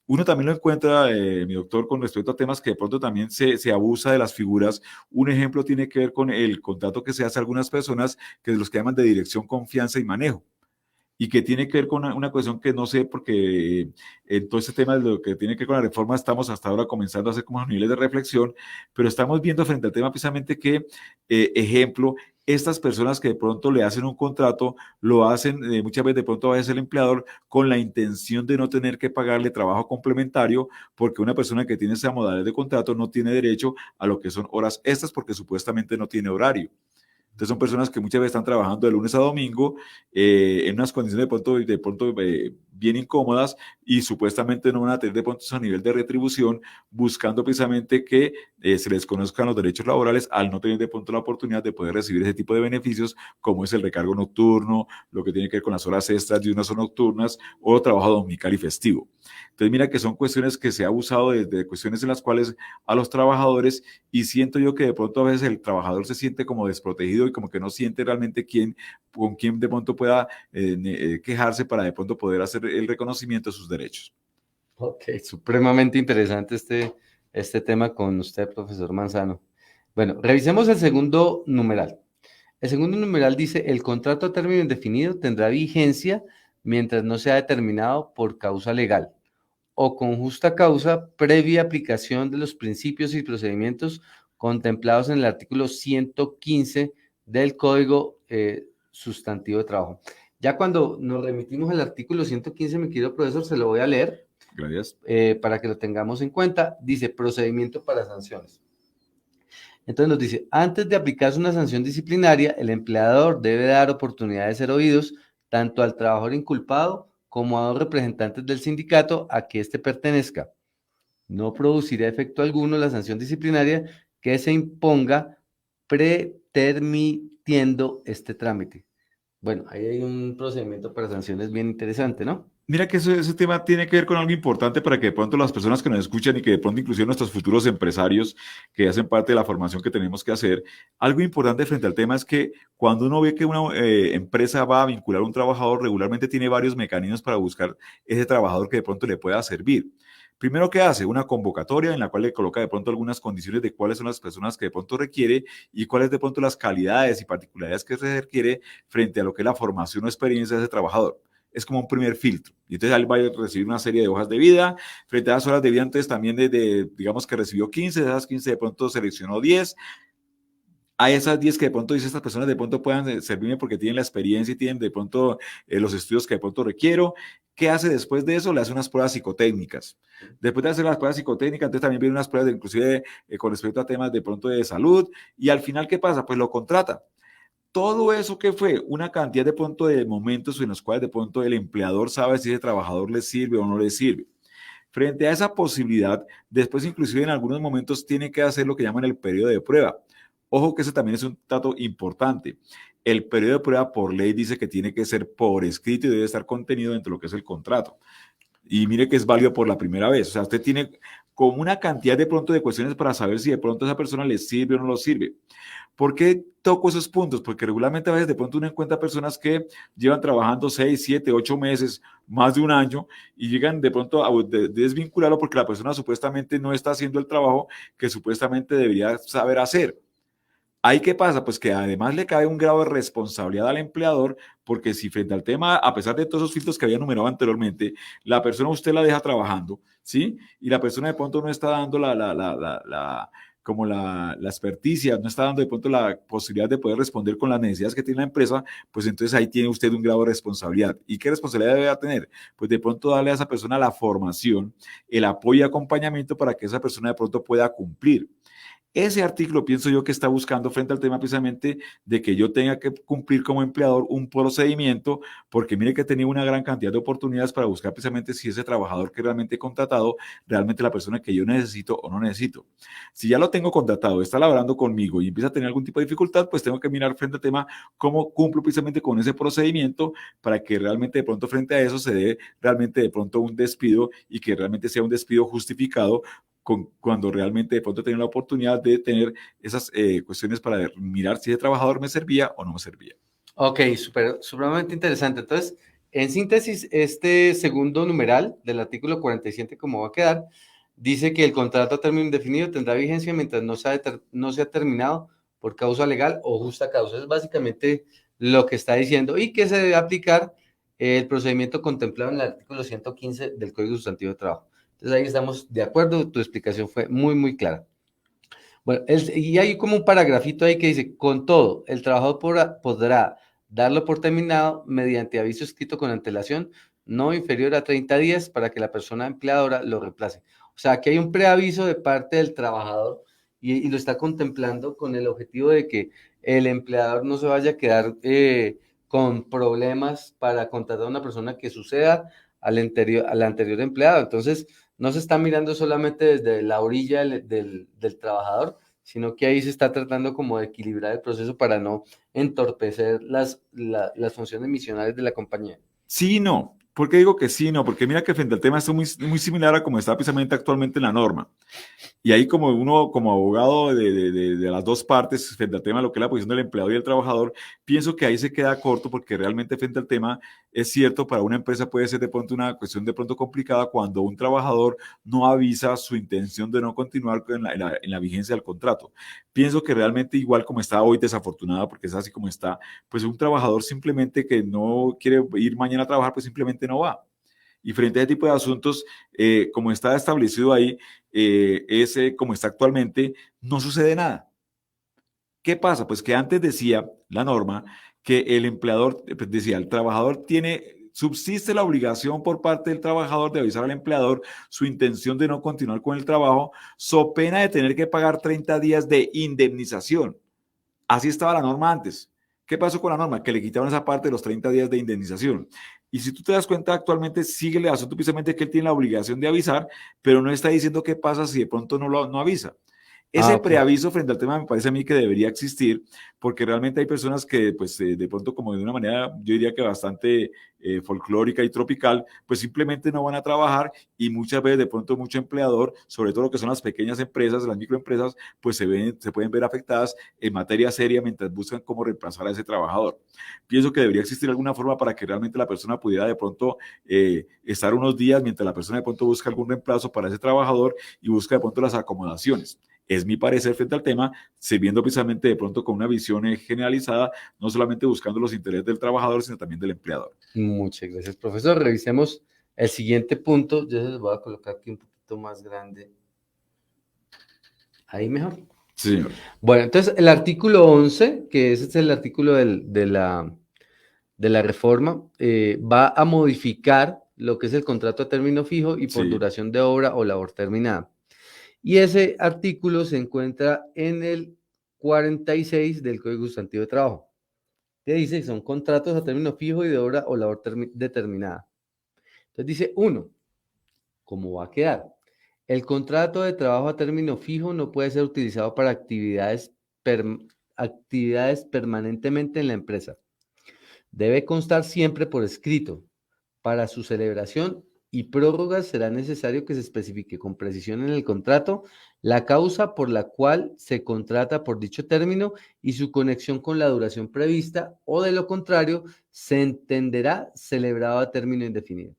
Uno también lo encuentra, mi doctor, con respecto a temas que de pronto también se abusa de las figuras. Un ejemplo tiene que ver con el contrato que se hace a algunas personas, que es los que llaman de dirección, confianza y manejo y que tiene que ver con una cuestión que no sé, porque en todo este tema de lo que tiene que ver con la reforma estamos hasta ahora comenzando a hacer como niveles de reflexión, pero estamos viendo frente al tema precisamente que, ejemplo, estas personas que de pronto le hacen un contrato, lo hacen muchas veces de pronto a veces el empleador con la intención de no tener que pagarle trabajo complementario, porque una persona que tiene esa modalidad de contrato no tiene derecho a lo que son horas extras porque supuestamente no tiene horario. Entonces son personas que muchas veces están trabajando de lunes a domingo en unas condiciones de pronto bien incómodas y supuestamente no van a tener de pronto ese nivel de retribución buscando precisamente que se les conozcan los derechos laborales al no tener de pronto la oportunidad de poder recibir ese tipo de beneficios como es el recargo nocturno, lo que tiene que ver con las horas extras de unas horas nocturnas o trabajo dominical y festivo. Entonces mira que son cuestiones que se ha usado desde cuestiones en las cuales a los trabajadores y siento yo que de pronto a veces el trabajador se siente como desprotegido y como que no siente realmente con quién de pronto pueda quejarse para de pronto poder hacer el reconocimiento de sus derechos. Ok, supremamente interesante este tema con usted, profesor Manzano. Bueno, revisemos el segundo numeral. El segundo numeral dice, el contrato a término indefinido tendrá vigencia mientras no sea determinado por causa legal o con justa causa previa aplicación de los principios y procedimientos contemplados en el artículo 115 del Código Sustantivo de Trabajo. Ya cuando nos remitimos al artículo 115, mi querido profesor, se lo voy a leer Gracias. para que lo tengamos en cuenta. Dice, procedimiento para sanciones. Entonces nos dice, antes de aplicarse una sanción disciplinaria, el empleador debe dar oportunidad de ser oídos tanto al trabajador inculpado como a los representantes del sindicato a que éste pertenezca. No producirá efecto alguno la sanción disciplinaria que se imponga pretermitiendo este trámite. Bueno, ahí hay un procedimiento para sanciones bien interesante, ¿no? Mira que ese tema tiene que ver con algo importante para que de pronto las personas que nos escuchan y que de pronto inclusive nuestros futuros empresarios que hacen parte de la formación que tenemos que hacer, algo importante frente al tema es que cuando uno ve que una empresa va a vincular a un trabajador, regularmente tiene varios mecanismos para buscar ese trabajador que de pronto le pueda servir. Primero, ¿qué hace? Una convocatoria en la cual le coloca de pronto algunas condiciones de cuáles son las personas que de pronto requiere y cuáles de pronto las calidades y particularidades que se requiere frente a lo que es la formación o experiencia de ese trabajador. Es como un primer filtro. Y entonces él va a recibir una serie de hojas de vida. Frente a las horas de vida, entonces también digamos que recibió 15, de esas 15 de pronto seleccionó 10. Hay esas 10 que de pronto dice estas personas de pronto puedan servirme porque tienen la experiencia y tienen de pronto los estudios que de pronto requiero. ¿Qué hace después de eso? Le hace unas pruebas psicotécnicas. Después de hacer las pruebas psicotécnicas, entonces también vienen unas pruebas inclusive con respecto a temas de pronto de salud. Y al final, ¿qué pasa? Pues lo contrata. Todo eso que fue una cantidad de pronto de momentos en los cuales de pronto el empleador sabe si ese trabajador le sirve o no le sirve. Frente a esa posibilidad, después inclusive en algunos momentos tiene que hacer lo que llaman el periodo de prueba. Ojo que ese también es un dato importante. El periodo de prueba por ley dice que tiene que ser por escrito y debe estar contenido dentro de lo que es el contrato. Y mire que es válido por la primera vez. O sea, usted tiene como una cantidad de pronto de cuestiones para saber si de pronto a esa persona le sirve o no le sirve. ¿Por qué toco esos puntos? Porque regularmente a veces de pronto uno encuentra personas que llevan trabajando 6, 7, 8 meses, más de un año, y llegan de pronto a desvincularlo porque la persona supuestamente no está haciendo el trabajo que supuestamente debería saber hacer. ¿Ahí qué pasa? Pues que además le cabe un grado de responsabilidad al empleador, porque si frente al tema, a pesar de todos esos filtros que había enumerado anteriormente, la persona usted la deja trabajando, ¿sí? Y la persona de pronto no está dando como la experticia, no está dando de pronto la posibilidad de poder responder con las necesidades que tiene la empresa, pues entonces ahí tiene usted un grado de responsabilidad. ¿Y qué responsabilidad debe tener? Pues de pronto darle a esa persona la formación, el apoyo y acompañamiento para que esa persona de pronto pueda cumplir. Ese artículo pienso yo que está buscando frente al tema precisamente de que yo tenga que cumplir como empleador un procedimiento, porque mire que he tenido una gran cantidad de oportunidades para buscar precisamente si ese trabajador que realmente he contratado, realmente la persona que yo necesito o no necesito. Si ya lo tengo contratado, está laborando conmigo y empieza a tener algún tipo de dificultad, pues tengo que mirar frente al tema cómo cumplo precisamente con ese procedimiento para que realmente de pronto frente a eso se dé realmente de pronto un despido y que realmente sea un despido justificado cuando realmente de pronto tenía la oportunidad de tener esas cuestiones para mirar si ese trabajador me servía o no me servía. Ok, supremamente interesante. Entonces, en síntesis, este segundo numeral del artículo 47, como va a quedar, dice que el contrato a término indefinido tendrá vigencia mientras no sea terminado por causa legal o justa causa. Es básicamente lo que está diciendo y que se debe aplicar el procedimiento contemplado en el artículo 115 del Código Sustantivo de Trabajo. Entonces, ahí estamos de acuerdo. Tu explicación fue muy, muy clara. Bueno, y hay como un paragrafito ahí que dice, con todo, el trabajador podrá darlo por terminado mediante aviso escrito con antelación no inferior a 30 días para que la persona empleadora lo reemplace. O sea, que hay un preaviso de parte del trabajador y lo está contemplando con el objetivo de que el empleador no se vaya a quedar con problemas para contratar a una persona que suceda al anterior empleado. Entonces, no se está mirando solamente desde la orilla del trabajador, sino que ahí se está tratando como de equilibrar el proceso para no entorpecer las funciones misionales de la compañía. Sí y no. ¿Por qué digo que sí y no? Porque mira que frente al tema es muy, muy similar a como está precisamente actualmente en la norma. Y ahí como uno, como abogado de las dos partes, frente al tema de lo que es la posición del empleado y el trabajador, pienso que ahí se queda corto porque realmente frente al tema es cierto, para una empresa puede ser de pronto una cuestión de pronto complicada cuando un trabajador no avisa su intención de no continuar en la vigencia del contrato. Pienso que realmente igual como está hoy, desafortunada porque es así como está, pues un trabajador simplemente que no quiere ir mañana a trabajar, pues simplemente no va. Y frente a ese tipo de asuntos, como está establecido ahí, como está actualmente, no sucede nada. ¿Qué pasa? Pues que antes decía la norma que el empleador, pues decía, el trabajador tiene subsiste la obligación por parte del trabajador de avisar al empleador su intención de no continuar con el trabajo, so pena de tener que pagar 30 días de indemnización. Así estaba la norma antes. ¿Qué pasó con la norma? Que le quitaron esa parte de los 30 días de indemnización. Y si tú te das cuenta, actualmente sigue el asunto precisamente que él tiene la obligación de avisar, pero no está diciendo qué pasa si de pronto no avisa. Ah, Ese ok. preaviso frente al tema me parece a mí que debería existir, porque realmente hay personas que, pues, de pronto, como de una manera, yo diría que bastante folclórica y tropical, pues simplemente no van a trabajar y muchas veces de pronto mucho empleador, sobre todo lo que son las pequeñas empresas, las microempresas, pues se pueden ver afectadas en materia seria mientras buscan cómo reemplazar a ese trabajador. Pienso que debería existir alguna forma para que realmente la persona pudiera de pronto estar unos días mientras la persona de pronto busca algún reemplazo para ese trabajador y busca de pronto las acomodaciones. Es mi parecer frente al tema, sirviendo precisamente de pronto con una visión generalizada, no solamente buscando los intereses del trabajador, sino también del empleador. Muchas gracias, profesor. Revisemos el siguiente punto. Yo se los voy a colocar aquí un poquito más grande. Ahí mejor. Sí, señor. Bueno, entonces el artículo 11, que ese es el artículo de la reforma, va a modificar lo que es el contrato a término fijo y por Sí. duración de obra o labor terminada. Y ese artículo se encuentra en el 46 del Código Sustantivo de Trabajo, que dice que son contratos a término fijo y de obra o labor determinada. Entonces dice, uno, ¿cómo va a quedar? El contrato de trabajo a término fijo no puede ser utilizado para actividades permanentemente en la empresa. Debe constar siempre por escrito. Para su celebración y prórrogas será necesario que se especifique con precisión en el contrato la causa por la cual se contrata por dicho término y su conexión con la duración prevista, o de lo contrario, se entenderá celebrado a término indefinido.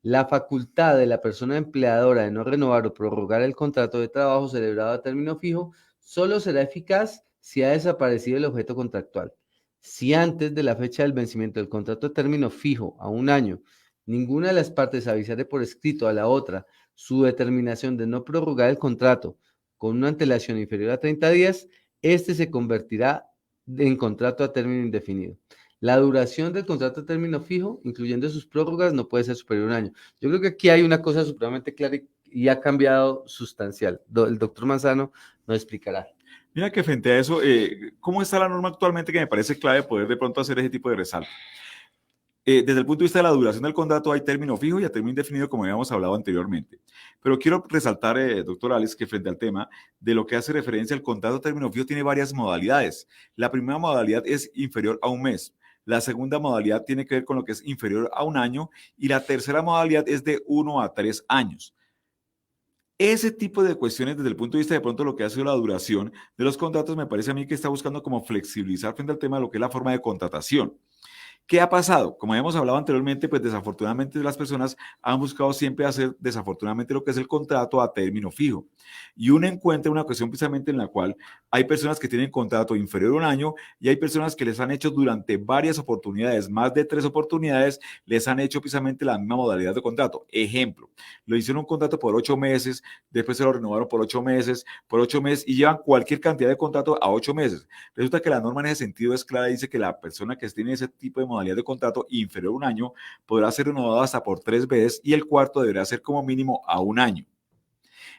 La facultad de la persona empleadora de no renovar o prorrogar el contrato de trabajo celebrado a término fijo solo será eficaz si ha desaparecido el objeto contractual. Si antes de la fecha del vencimiento del contrato de término fijo a un año, ninguna de las partes avisare por escrito a la otra su determinación de no prorrogar el contrato con una antelación inferior a 30 días, este se convertirá en contrato a término indefinido. La duración del contrato a término fijo, incluyendo sus prórrogas, no puede ser superior a un año. Yo creo que aquí hay una cosa supremamente clara y ha cambiado sustancial. El doctor Manzano nos explicará. Mira que frente a eso, ¿cómo está la norma actualmente que me parece clave poder de pronto hacer ese tipo de resalto? Desde el punto de vista de la duración del contrato hay término fijo y a término indefinido, como habíamos hablado anteriormente. Pero quiero resaltar, doctor Alex, que frente al tema de lo que hace referencia al contrato a término fijo tiene varias modalidades. La primera modalidad es inferior a un mes. La segunda modalidad tiene que ver con lo que es inferior a un año y la tercera modalidad es de 1 a 3 años. Ese tipo de cuestiones desde el punto de vista de pronto lo que ha sido la duración de los contratos me parece a mí que está buscando como flexibilizar frente al tema de lo que es la forma de contratación. ¿Qué ha pasado? Como habíamos hablado anteriormente, pues desafortunadamente las personas han buscado siempre hacer desafortunadamente lo que es el contrato a término fijo. Y uno encuentra una cuestión precisamente en la cual hay personas que tienen contrato inferior a un año y hay personas que les han hecho durante varias oportunidades, más de 3 oportunidades, les han hecho precisamente la misma modalidad de contrato. Ejemplo, lo hicieron un contrato por 8 meses, después se lo renovaron por 8 meses y llevan cualquier cantidad de contrato a 8 meses. Resulta que la norma en ese sentido es clara, dice que la persona que tiene ese tipo de modalidad de contrato inferior a un año podrá ser renovado hasta por 3 veces y el cuarto deberá ser como mínimo a un año.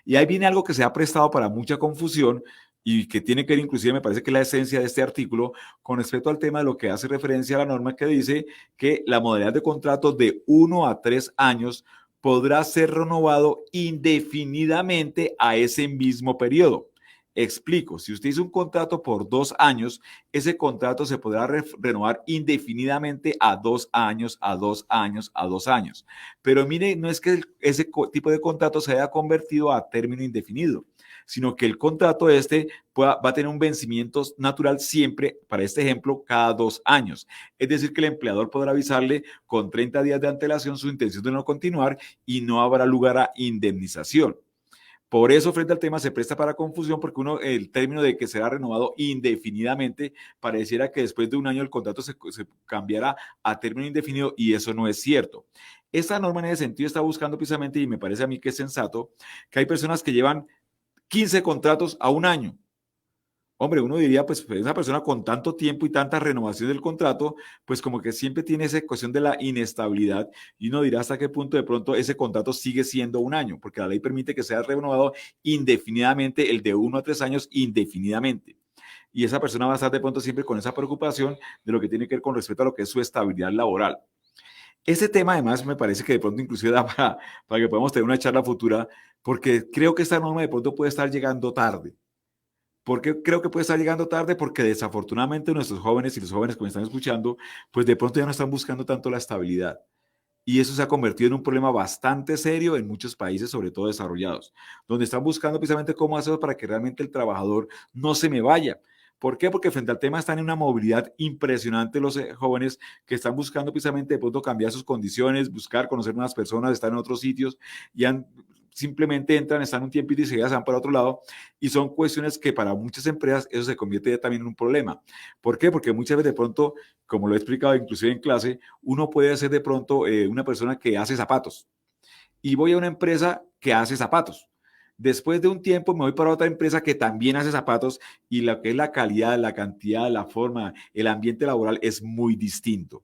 Y ahí viene algo que se ha prestado para mucha confusión y que tiene que ver inclusive, me parece que la esencia de este artículo con respecto al tema de lo que hace referencia a la norma que dice que la modalidad de contrato de 1 a 3 años podrá ser renovado indefinidamente a ese mismo periodo. Explico, si usted hizo un contrato por 2 años, ese contrato se podrá renovar indefinidamente a 2 años, a 2 años, a 2 años. Pero mire, no es que ese tipo de contrato se haya convertido a término indefinido, sino que el contrato va a tener un vencimiento natural siempre, para este ejemplo, cada 2 años. Es decir, que el empleador podrá avisarle con 30 días de antelación su intención de no continuar y no habrá lugar a indemnización. Por eso, frente al tema, se presta para confusión porque el término de que será renovado indefinidamente, pareciera que después de un año el contrato se cambiará a término indefinido y eso no es cierto. Esta norma en ese sentido está buscando precisamente, y me parece a mí que es sensato, que hay personas que llevan 15 contratos a un año hombre, uno diría, pues esa persona con tanto tiempo y tanta renovación del contrato, pues como que siempre tiene esa cuestión de la inestabilidad y uno dirá hasta qué punto de pronto ese contrato sigue siendo un año, porque la ley permite que sea renovado indefinidamente, el de 1 a 3 años indefinidamente. Y esa persona va a estar de pronto siempre con esa preocupación de lo que tiene que ver con respecto a lo que es su estabilidad laboral. Ese tema además me parece que de pronto inclusive da para que podamos tener una charla futura, porque creo que esta norma de pronto puede estar llegando tarde. ¿Por qué creo que puede estar llegando tarde? Porque desafortunadamente nuestros jóvenes y los jóvenes que me están escuchando, pues de pronto ya no están buscando tanto la estabilidad. Y eso se ha convertido en un problema bastante serio en muchos países, sobre todo desarrollados, donde están buscando precisamente cómo hacerlo para que realmente el trabajador no se me vaya. ¿Por qué? Porque frente al tema están en una movilidad impresionante los jóvenes que están buscando precisamente de pronto cambiar sus condiciones, buscar conocer nuevas personas, estar en otros sitios y simplemente entran, están un tiempito y se van para otro lado y son cuestiones que para muchas empresas eso se convierte ya también en un problema. ¿Por qué? Porque muchas veces de pronto, como lo he explicado inclusive en clase, uno puede ser de pronto una persona que hace zapatos y voy a una empresa que hace zapatos. Después de un tiempo me voy para otra empresa que también hace zapatos y lo que es la calidad, la cantidad, la forma, el ambiente laboral es muy distinto.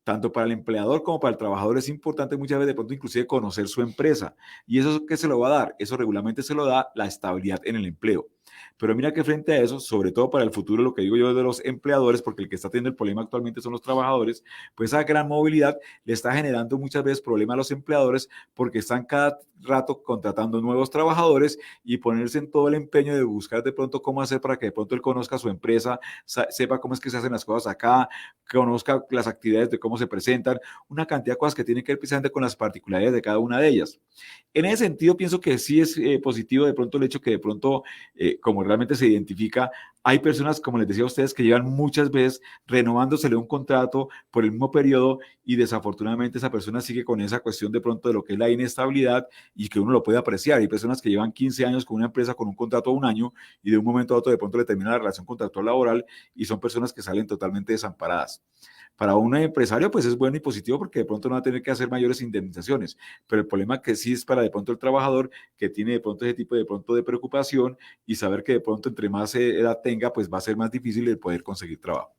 Tanto para el empleador como para el trabajador es importante muchas veces de pronto inclusive conocer su empresa. ¿Y eso qué se lo va a dar? Eso regularmente se lo da la estabilidad en el empleo. Pero mira que frente a eso, sobre todo para el futuro, lo que digo yo de los empleadores, porque el que está teniendo el problema actualmente son los trabajadores, pues esa gran movilidad le está generando muchas veces problemas a los empleadores porque están cada rato contratando nuevos trabajadores y ponerse en todo el empeño de buscar de pronto cómo hacer para que de pronto él conozca su empresa, sepa cómo es que se hacen las cosas acá, conozca las actividades de cómo se presentan, una cantidad de cosas que tienen que ver precisamente con las particularidades de cada una de ellas. En ese sentido, pienso que sí es positivo de pronto el hecho que de pronto, como realmente se identifica, hay personas, como les decía a ustedes, que llevan muchas veces renovándosele un contrato por el mismo periodo y desafortunadamente esa persona sigue con esa cuestión de pronto de lo que es la inestabilidad y que uno lo puede apreciar. Hay personas que llevan 15 años con una empresa con un contrato a un año y de un momento a otro de pronto le termina la relación contractual laboral y son personas que salen totalmente desamparadas. Para un empresario, pues es bueno y positivo porque de pronto no va a tener que hacer mayores indemnizaciones, pero el problema que sí es para de pronto el trabajador que tiene de pronto ese tipo de pronto de preocupación y saber que de pronto entre más edad tenga, pues va a ser más difícil el poder conseguir trabajo.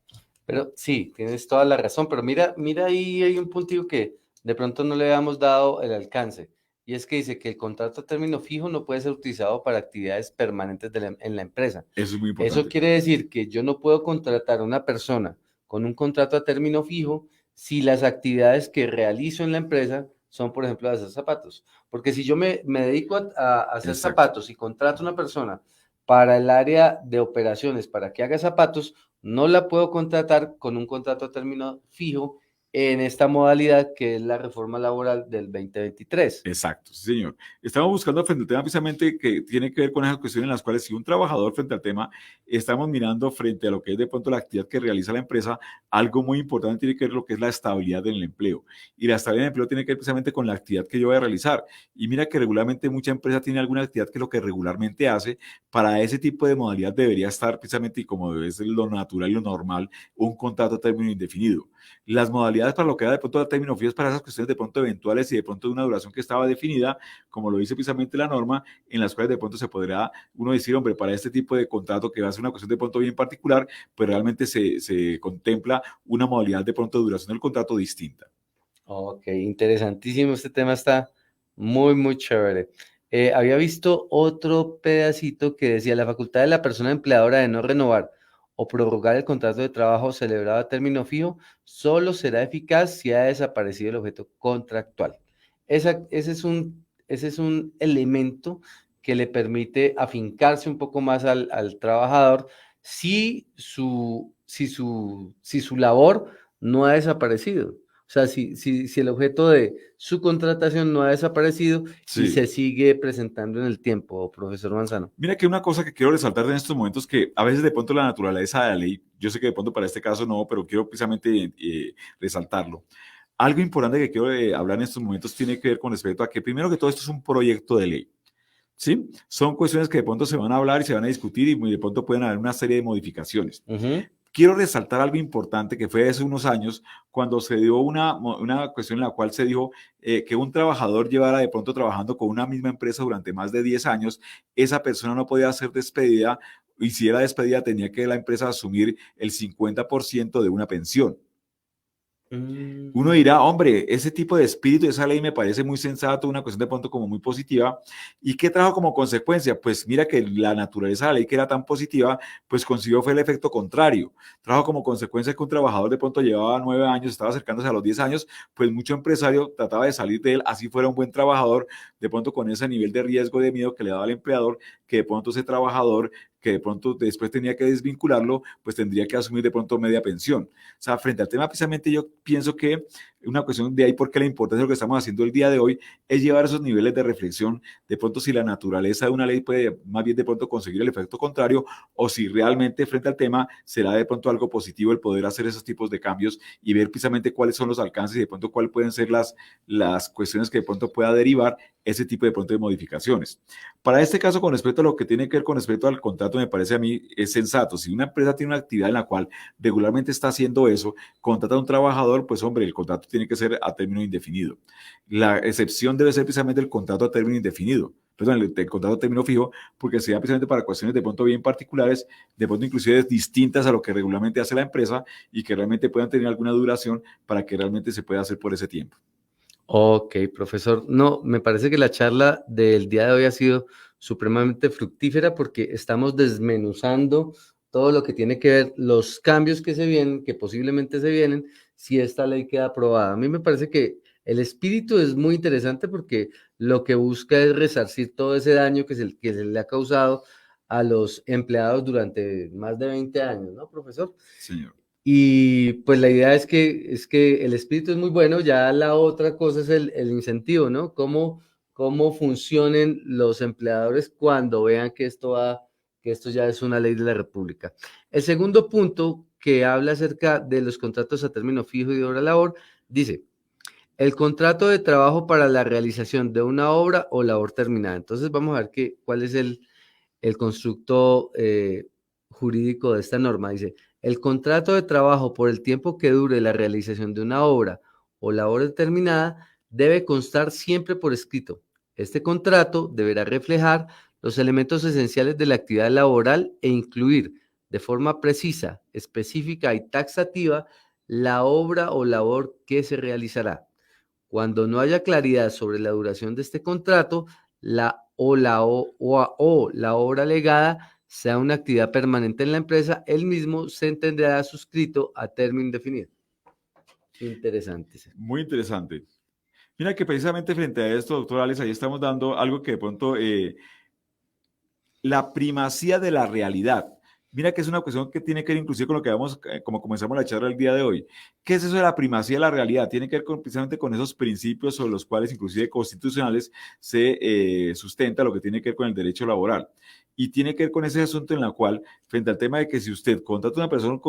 Pero sí, tienes toda la razón, pero mira ahí hay un puntico que de pronto no le habíamos dado el alcance, y es que dice que el contrato a término fijo no puede ser utilizado para actividades permanentes en la empresa. Eso es muy Eso importante. quiere decir que yo no puedo contratar a una persona con un contrato a término fijo si las actividades que realizo en la empresa son, por ejemplo, de hacer zapatos. Porque si yo me dedico a hacer Exacto. zapatos y contrato a una persona para el área de operaciones para que haga zapatos, no la puedo contratar con un contrato a término fijo en esta modalidad que es la reforma laboral del 2023. Exacto, sí, señor. Estamos buscando frente al tema precisamente que tiene que ver con esas cuestiones en las cuales si un trabajador frente al tema, estamos mirando frente a lo que es de pronto la actividad que realiza la empresa, algo muy importante tiene que ver lo que es la estabilidad en el empleo. Y la estabilidad en el empleo tiene que ver precisamente con la actividad que yo voy a realizar. Y mira que regularmente mucha empresa tiene alguna actividad que es lo que regularmente hace. Para ese tipo de modalidad debería estar precisamente, y como es lo natural y lo normal, un contrato a término indefinido. Las modalidades para lo que era de pronto el término fijo es para esas cuestiones de pronto eventuales y de pronto de una duración que estaba definida, como lo dice precisamente la norma, en las cuales de pronto se podrá uno decir, hombre, para este tipo de contrato que va a ser una cuestión de pronto bien particular, pues realmente se contempla una modalidad de pronto de duración del contrato distinta. Ok, interesantísimo. Este tema está muy chévere. Había visto otro pedacito que decía la facultad de la persona empleadora de no renovar o prorrogar el contrato de trabajo celebrado a término fijo solo será eficaz si ha desaparecido el objeto contractual. Ese es un elemento que le permite afincarse un poco más al trabajador si su labor no ha desaparecido. O sea, si el objeto de su contratación no ha desaparecido y Sí. se sigue presentando en el tiempo, profesor Manzano. Mira que una cosa que quiero resaltar en estos momentos que a veces de pronto la naturaleza de la ley, yo sé que de pronto para este caso no, pero quiero precisamente resaltarlo. Algo importante que quiero hablar en estos momentos tiene que ver con respecto a que primero que todo esto es un proyecto de ley. ¿Sí? Son cuestiones que de pronto se van a hablar y se van a discutir y de pronto pueden haber una serie de modificaciones. Ujú. quiero resaltar algo importante que fue hace unos años cuando se dio una cuestión en la cual se dijo que un trabajador llevara de pronto trabajando con una misma empresa durante más de 10 años, esa persona no podía ser despedida y si era despedida tenía que la empresa asumir el 50% de una pensión. Uno Mm. dirá, hombre, ese tipo de espíritu, esa ley me parece muy sensato, una cuestión de pronto como muy positiva. ¿Y qué trajo como consecuencia? Pues mira que la naturaleza de la ley que era tan positiva, pues consiguió fue el efecto contrario. Trajo como consecuencia que un trabajador de pronto llevaba 9 años, estaba acercándose a los 10 años, pues mucho empresario trataba de salir de él, así fuera un buen trabajador, de pronto con ese nivel de riesgo, de miedo que le daba al empleador, que de pronto ese trabajador que de pronto después tenía que desvincularlo, pues tendría que asumir de pronto media pensión. O sea, frente al tema, precisamente yo pienso que una cuestión de ahí, porque la importancia de lo que estamos haciendo el día de hoy es llevar esos niveles de reflexión, de pronto si la naturaleza de una ley puede más bien de pronto conseguir el efecto contrario, o si realmente frente al tema será de pronto algo positivo el poder hacer esos tipos de cambios y ver precisamente cuáles son los alcances y de pronto cuáles pueden ser las cuestiones que de pronto pueda derivar ese tipo de pronto de modificaciones. Para este caso, con respecto a lo que tiene que ver con respecto al contrato, me parece a mí es sensato. Si una empresa tiene una actividad en la cual regularmente está haciendo eso, contrata a un trabajador, pues hombre, el contrato tiene que ser a término indefinido. La excepción debe ser precisamente el contrato a término indefinido. Perdón, el contrato a término fijo, porque sea precisamente para cuestiones de pronto bien particulares, de pronto inclusive distintas a lo que regularmente hace la empresa y que realmente puedan tener alguna duración para que realmente se pueda hacer por ese tiempo. Ok, profesor. No, me parece que la charla del día de hoy ha sido supremamente fructífera porque estamos desmenuzando todo lo que tiene que ver, los cambios que se vienen, que posiblemente se vienen, si esta ley queda aprobada. A mí me parece que el espíritu es muy interesante porque lo que busca es resarcir todo ese daño que se le ha causado a los empleados durante más de 20 años, ¿no, profesor? Señor. Y pues la idea es que el espíritu es muy bueno, ya la otra cosa es el incentivo, ¿no? Cómo funcionen los empleadores cuando vean que esto ya es una ley de la República. El segundo punto que habla acerca de los contratos a término fijo y de hora labor, dice, el contrato de trabajo para la realización de una obra o labor terminada. Entonces vamos a ver cuál es el constructo jurídico de esta norma. Dice, el contrato de trabajo por el tiempo que dure la realización de una obra o labor determinada debe constar siempre por escrito. Este contrato deberá reflejar los elementos esenciales de la actividad laboral e incluir de forma precisa, específica y taxativa la obra o labor que se realizará. Cuando no haya claridad sobre la duración de este contrato, la obra legada sea una actividad permanente en la empresa, el mismo se entenderá suscrito a término indefinido. Interesante. Muy interesante. Mira que precisamente frente a esto, doctor Alex, ahí estamos dando algo que de pronto la primacía de la realidad. Mira que es una cuestión que tiene que ver inclusive con lo que vamos, como comenzamos la charla el día de hoy. ¿Qué es eso de la primacía de la realidad? Tiene que ver precisamente con esos principios sobre los cuales inclusive constitucionales se sustenta lo que tiene que ver con el derecho laboral. Y tiene que ver con ese asunto en la cual, frente al tema de que si usted contrata a una persona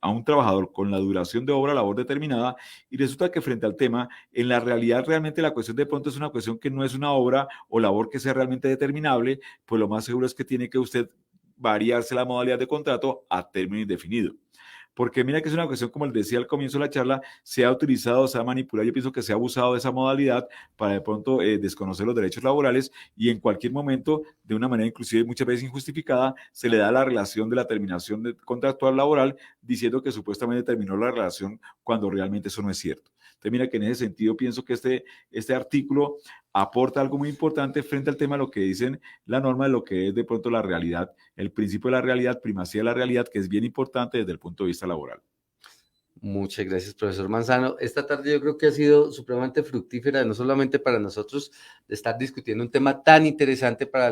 a un trabajador con la duración de obra labor determinada y resulta que frente al tema, en la realidad realmente la cuestión de pronto es una cuestión que no es una obra o labor que sea realmente determinable, pues lo más seguro es que tiene que usted variarse la modalidad de contrato a término indefinido. Porque mira que es una cuestión, como les decía al comienzo de la charla, se ha utilizado, se ha manipulado, yo pienso que se ha abusado de esa modalidad para de pronto desconocer los derechos laborales y en cualquier momento, de una manera inclusive muchas veces injustificada, se le da la relación de la terminación de contractual laboral diciendo que supuestamente terminó la relación cuando realmente eso no es cierto. Entonces mira que en ese sentido pienso que este artículo aporta algo muy importante frente al tema de lo que dicen la norma de lo que es de pronto la realidad, el principio de la realidad, primacía de la realidad, que es bien importante desde el punto de vista laboral. Muchas gracias, profesor Manzano. Esta tarde yo creo que ha sido supremamente fructífera, no solamente para nosotros, de estar discutiendo un tema tan interesante para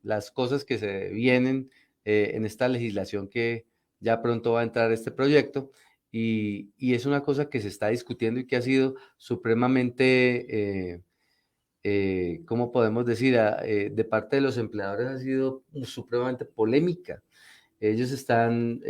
las cosas que se vienen en esta legislación que ya pronto va a entrar este proyecto, y es una cosa que se está discutiendo y que ha sido supremamente, ¿cómo podemos decir? De parte de los empleadores ha sido supremamente polémica. Ellos están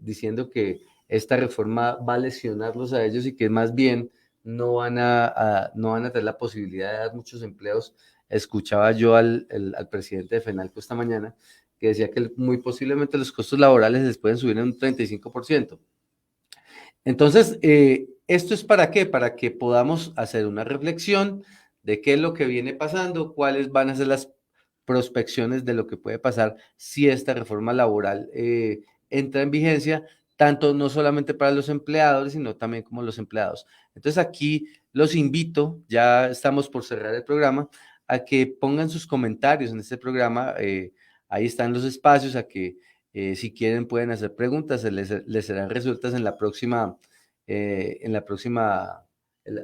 diciendo que esta reforma va a lesionarlos a ellos y que más bien no van a tener la posibilidad de dar muchos empleos. Escuchaba yo al presidente de FENALCO esta mañana que decía que muy posiblemente los costos laborales les pueden subir en un 35%. Entonces, ¿esto es para qué? Para que podamos hacer una reflexión de qué es lo que viene pasando, cuáles van a ser las prospecciones de lo que puede pasar si esta reforma laboral entra en vigencia, tanto no solamente para los empleadores, sino también como los empleados. Entonces aquí los invito, ya estamos por cerrar el programa, a que pongan sus comentarios en este programa, ahí están los espacios, a que si quieren pueden hacer preguntas, les serán resueltas en la próxima,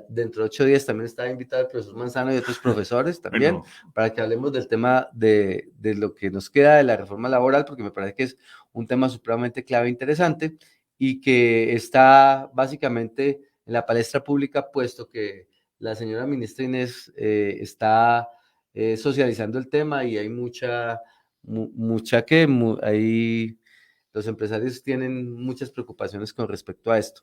dentro de 8 días también está invitado el profesor Manzano y otros profesores también, Bueno, para que hablemos del tema de lo que nos queda de la reforma laboral, porque me parece que es un tema supremamente clave e interesante y que está básicamente en la palestra pública, puesto que la señora ministra Inés está socializando el tema y hay ahí los empresarios tienen muchas preocupaciones con respecto a esto.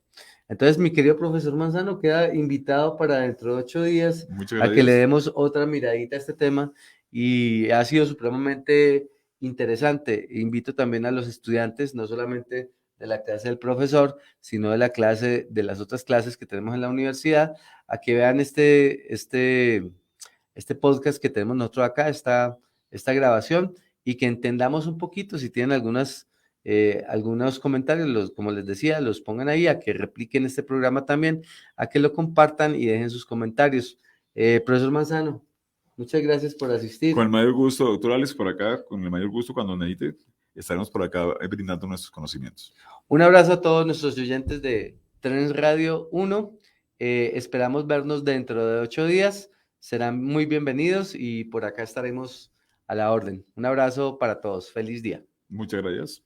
Entonces, mi querido profesor Manzano, queda invitado para dentro de 8 días muchas a que le gracias. demos otra miradita a este tema y ha sido supremamente interesante. Invito también a los estudiantes, no solamente de la clase del profesor, sino de la clase, de las otras clases que tenemos en la universidad, a que vean este podcast que tenemos nosotros acá, esta grabación, y que entendamos un poquito, si tienen algunos comentarios, como les decía, los pongan ahí, a que repliquen este programa también, a que lo compartan y dejen sus comentarios. Profesor Manzano, muchas gracias por Con asistir. el mayor gusto, doctor Alex, por acá, con el mayor gusto cuando necesite, estaremos por acá brindando nuestros conocimientos. Un abrazo a todos nuestros oyentes de Trends Radio 1. Esperamos vernos dentro de 8 días. Serán muy bienvenidos y por acá estaremos a la orden. Un abrazo para todos. Feliz día. Muchas gracias.